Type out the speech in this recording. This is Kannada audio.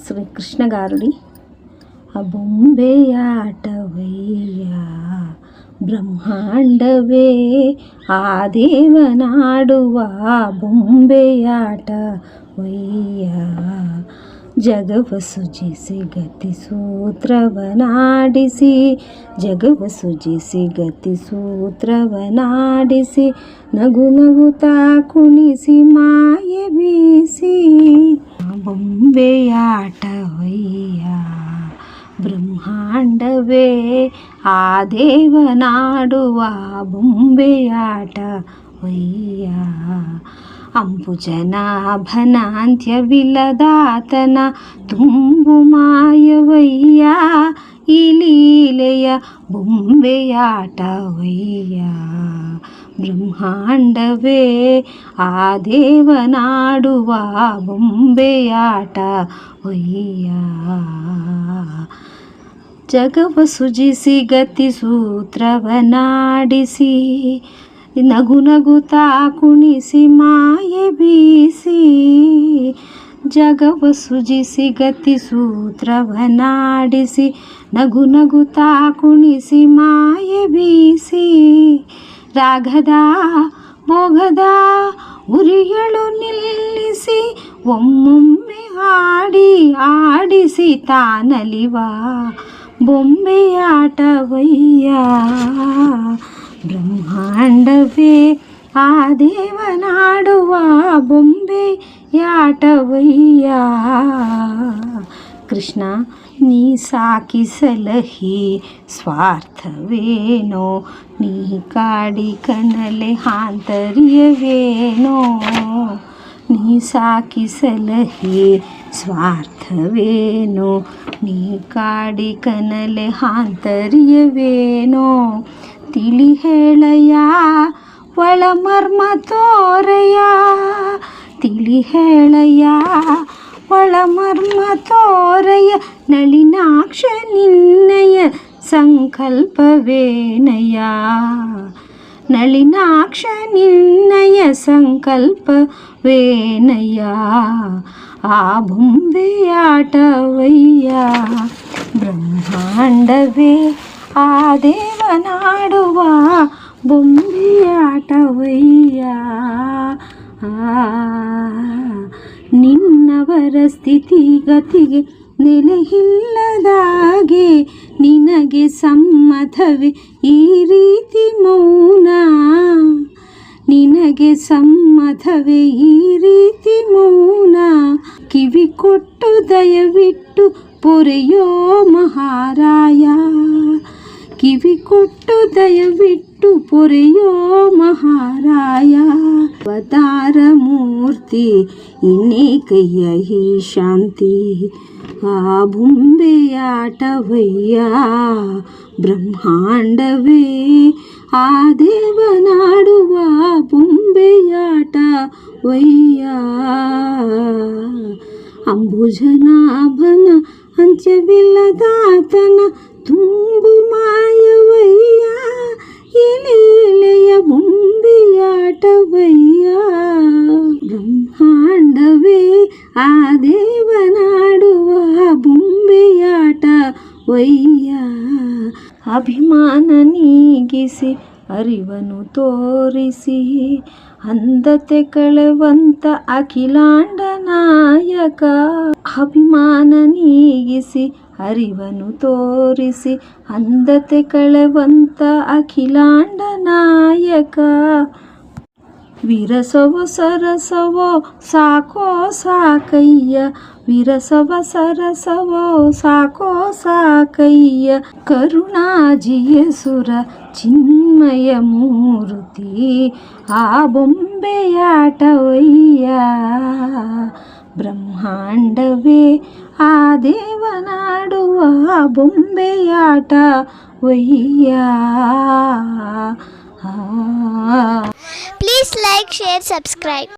ಶ್ರೀ ಕೃಷ್ಣಗಾರುಡಿ. ಬೊಂಬೆಯಾಟವಯ್ಯ ಬ್ರಹ್ಮಾಂಡವೇ ಆ ದೇವನಾಡುವ ಬೊಂಬೆಯಾಟವಯ್ಯ. ಜಗವ ಸೃಜಿಸಿ ಗತಿ ಸೂತ್ರವನಾಡಿಸಿ, ಜಗವ ಸೃಜಿಸಿ ಗತಿ ಸೂತ್ರವನಾಡಿಸಿ, ನಗು ನಗುತ್ತಾ ಕುಣಿಸಿ ಮಾಯೆ ಬೀಸಿ. ಬೊಂಬೆಯಾಟವಯ್ಯ ಬ್ರಹ್ಮಾಂಡವೇ ಆ ದೇವನಾಡುವ ಬೊಂಬೆಯಾಟವಯ್ಯ. ಅಂಬುಜನಾಭನ ಅಂತ್ಯವಿಲ್ಲದಾತನ ತುಂಬು ಮಾಯವಯ್ಯ, ಈ ಲೀಲೆಯ ಬೊಂಬೆಯಾಟವಯ್ಯ. ಬ್ರಹ್ಮಾಂಡವೇ ಆ ದೇವನಾಡುವ ಬೊಂಬೆಯಾಟವಯ್ಯ. ಜಗವ ಸೃಜಿಸಿ ಗತಿ ಸೂತ್ರವನಾಡಿಸಿ, ನಗು ನಗುತ್ತಾ ಕುಣಿಸಿ ಮಾಯೆ ಬೀಸಿ. ಜಗವ ಸೃಜಿಸಿ ಗತಿ ಸೂತ್ರವನಾಡಿಸಿ, ನಗು ನಗುತ್ತಾ ಕುಣಿಸಿ ಮಾಯೆ ಬೀಸಿ. ರಾಗದ ಭೋಗದ ಉರಿಗಳು ನಿಲ್ಲಿಸಿ, ಒಮ್ಮೊಮ್ಮೆ ಆಡಿ ಆಡಿಸಿ ತಾನಲಿವ ಬೊಂಬೆಯಾಟವಯ್ಯ. ಬ್ರಹ್ಮಾಂಡವೇ ಆ ದೇವನಾಡುವ ಬೊಂಬೆಯಾಟವಯ್ಯ. ಕೃಷ್ಣ ನೀ ಸಾಕಿ ಸಲಹಿ ಸ್ವಾರ್ಥವೇನೋ, ನೀ ಕಾಡಿ ಕಣಲೆ ಆಂತರ್ಯವೇನೋ. ನೀ ಸಾಕಿ ಸಲಹಿ ಸ್ವಾರ್ಥವೇನೋ, ನೀ ಕಾಡಿ ಕನಲೆ ಆಂತರ್ಯವೇನೋ. ತಿಳಿ ಹೇಳಯ್ಯ ಒಳಮರ್ಮ ತೋರಯ್ಯ, ತಿಳಿ ಹೇಳಯ್ಯ ಒಳಮರ್ಮ ತೋರಯ್ಯ. ನಳಿನಾಕ್ಷ ನಿನ್ನಯ ಸಂಕಲ್ಪವೇನಯ್ಯ, ನಳಿನಾಕ್ಷ ನಿನ್ನಯ ಸಂಕಲ್ಪವೇನಯ್ಯ. ಆ ಬೊಂಬೆಯಾಟವಯ್ಯ. ಬ್ರಹ್ಮಾಂಡವೇ ಆ ದೇವನಾಡುವ ಬೊಂಬೆಯಾಟವಯ್ಯ. ನಿನ್ನವರ ಸ್ಥಿತಿಗತಿಗೆ ನೆಲೆಯಿಲ್ಲದಾಗೆ, ನಿನಗೆ ಸಮ್ಮತವೇ ಈ ರೀತಿ ಮೌನ. ನಿನಗೆ ಸಮ್ಮತವೇ ಈ ರೀತಿ ಮೌನ. ಕಿವಿ ಕೊಟ್ಟು ದಯವಿಟ್ಟು ಪೊರೆಯೋ ಮಹಾರಾಯ, ಕಿವಿ ಕೊಟ್ಟು ದಯವಿಟ್ಟು ಪೊರೆಯೋ ಮಹಾರಾಯ. ಅವತಾರ ಮೂರ್ತಿ ಇನ್ನೇ ಕೈಯ ಈ ಶಾಂತಿ, ಆ ಬೊಂಬೆಯಾಟವಯ್ಯ. ಬ್ರಹ್ಮಾಂಡವೇ ಆ ದೇವನಾಡುವ ಬೊಂಬೆಯಾಟವಯ್ಯ. ಅಂಬುಜನಾಭನ ಅಂತ್ಯವಿಲ್ಲದಾತನ ತುಂಬು ಮಾಯವಯ್ಯ, ಈ ಲೀಲೆಯ ಬೊಂಬೆಯಾಟವಯ್ಯ. ಬ್ರಹ್ಮಾಂಡವೇ ಆ ದೇವನಾಡುವ ಬೊಂಬೆಯಾಟವಯ್ಯ. ಅಭಿಮಾನ ನೀಗಿಸಿ ಅರಿವನ್ನು ತೋರಿಸಿ, ಅಂಧತೆ ಕಳೆವಂತ ಅಖಿಲಾಂಡ ನಾಯಕ. ಅಭಿಮಾನ ನೀಗಿಸಿ ಅರಿವನ್ನು ತೋರಿಸಿ, ಅಂಧತೆ ಕಳೆವಂತ ಅಖಿಲಾಂಡ ನಾಯಕ. ವಿರಸವೋ ಸರಸವೋ ಸಾಕೋ ಸಾಕಯ್ಯ, ವಿರಸವ ಸರಸವೋ ಸಾಕೋ ಸಾಕಯ್ಯ. ಕರುಣಾಜಿಯ ಸುರ ಚಿನ್ಮಯ ಮೂರ್ತಿ, ಆ ಬೊಂಬೆಯಾಟವಯ್ಯ. ಬ್ರಹ್ಮಾಂಡವೇ ಆ ದೇವನಾಡುವ ಬೊಂಬೆಯಾಟವಯ್ಯ. Please like, share, subscribe.